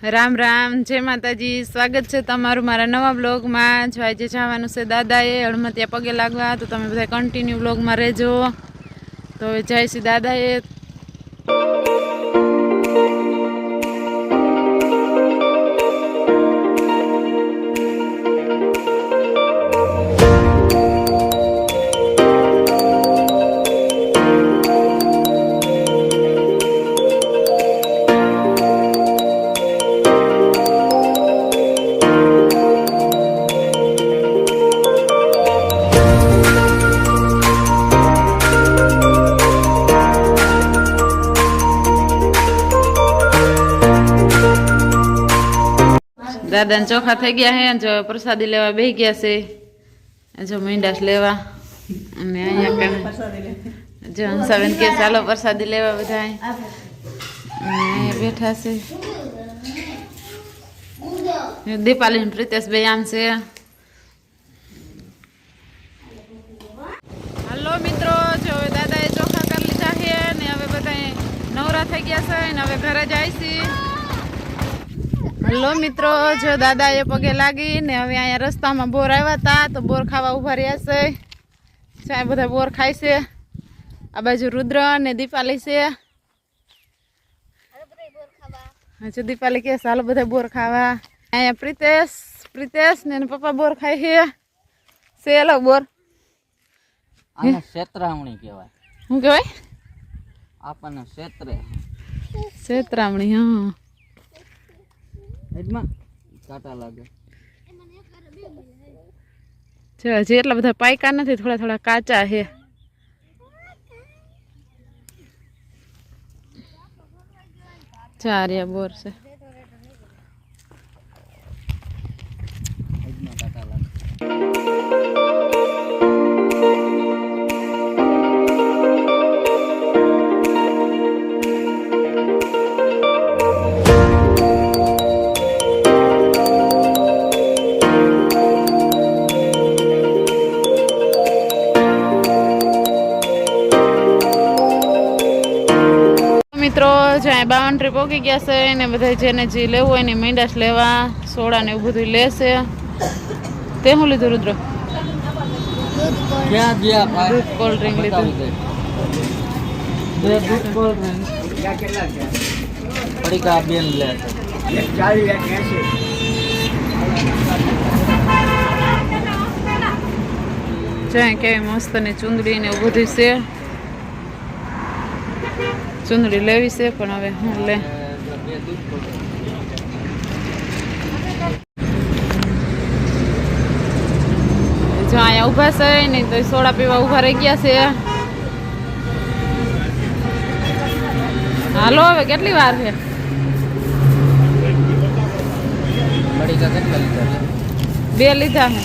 राम राम जय माताजी। स्वागत है तमारू मारा नवा ब्लॉग में। जो आज जवानुं छे दादाए हड़मतिया पगे लागवा, तो तमे बधाय कंटीन्यू ब्लॉग में रहेजो। तो जय श्री दादाए। दादा ने चोखा थई गया है। जो प्रसादी लेवा बेही गया से, जो मींडास लेवा अने अहींया कने जो हंसाबेन के चालो प्रसादी लेवा बधाय अने बैठा से। दीपाली ने प्रीतेश भाई आम से। हेलो मित्रों, जो दादाए चोखा कर लीधा है ने हवे बधाय नवरा थई गया से ने हवे घरे जाय सी। हेलो मित्रों, जो दादा ये पगे लागी ने हवे अहींया रस्ता में बोर आव्या था, तो बोर खावा उभा रह्या छे। चाय बधा बोर खाय छे। आ बाजू रुद्र ने दीपाली छे। अच्छा दीपाली के चालो बधा बोर खावा। अहींया प्रीतेश ने पप्पा बोर खाय छे। सेलो बोर आने क्षेत्रामणी कहेवाय। हुं कहेवाय? आपने क्षेत्रे क्षेत्रामणी। हां एडमा काटा लागे छे। हजी એટલા બધા પાયકા નથી, થોડા થોડા કાચા છે। ચારિયા બોર છે। एडमा काटा लागे। मित्रों जो बाउंड्री पोकी गया से ने बधाय जेने जी लेवुं होय ने मींडास लेवा सोडा ने एवुं बधुं लेशे। ते हुं लीधुं रुद्र? क्या दिया भाई? दूध कोल्ड ड्रिंक लीधुं। दे दूध कोल्ड ड्रिंक क्या केटला છે? पड़ी का बेन ले 40 या 80 जे के मस्त ने चुंदड़ी ने एवुं बधुं छे। चुंदड़ी लेवी से पण हवे हुं ले। जो अहींया उभा छे ने तो सोडा पीवा उभा रही गया से। हालो हवे केटली वार छे? पड़ी का केटला लीधा? 2 लीधा है।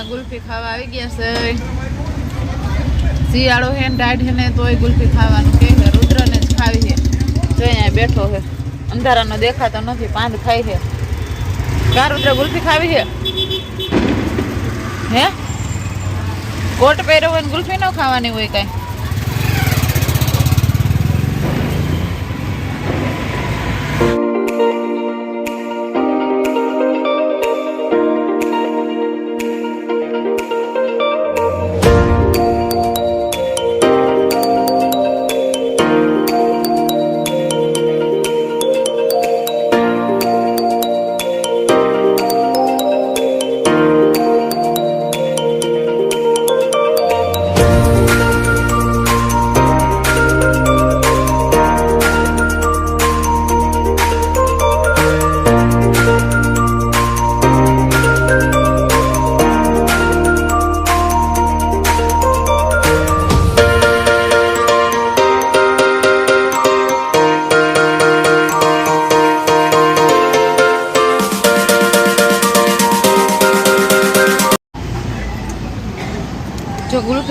गुल्फी खावा आई गया से। शियाळो है डाढ़ है ने तोय गुल्फी खावानुं के है। रुद्र ने ज खावी है। जो अहींया बैठो है, अंधारानो देखातो नथी, पांद खाई है। का रुद्र गुल्फी खावी है? हे कोट पहेर्यो होय ने गुल्फी न खावानी होय काई?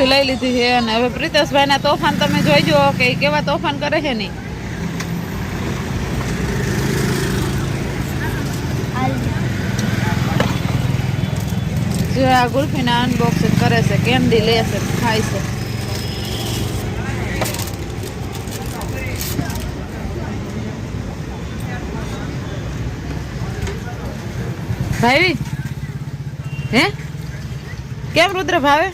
બધી લઈ લીધી છે અને હવે પ્રિતેશભાઈના તોફાન તમે જોઈજો કે ઈ કેવા તોફાન કરે છે નહીં. જો આ ગુલ્ફીના અનબોક્સિંગ કરે છે, કેન્ડી લે છે, ખાય છે. ભાઈ હે કેમ રુદ્ર ભાવે?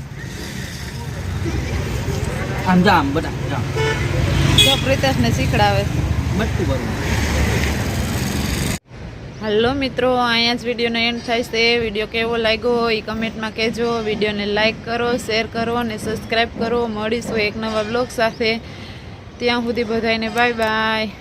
આમ જા આમ બધા જા તો પ્રિતેશને શીખડાવે. બટકું ભરવું. હલો મિત્રો, અહીંયા જ વિડીયોનો એન્ડ થાય છે. વિડીયો કેવો લાગ્યો એ કમેન્ટમાં કહેજો. વિડીયોને લાઇક કરો, શેર કરો અને સબસ્ક્રાઈબ કરો. મળીશું એક નવા બ્લોગ સાથે. ત્યાં સુધી બધાને બાય બાય.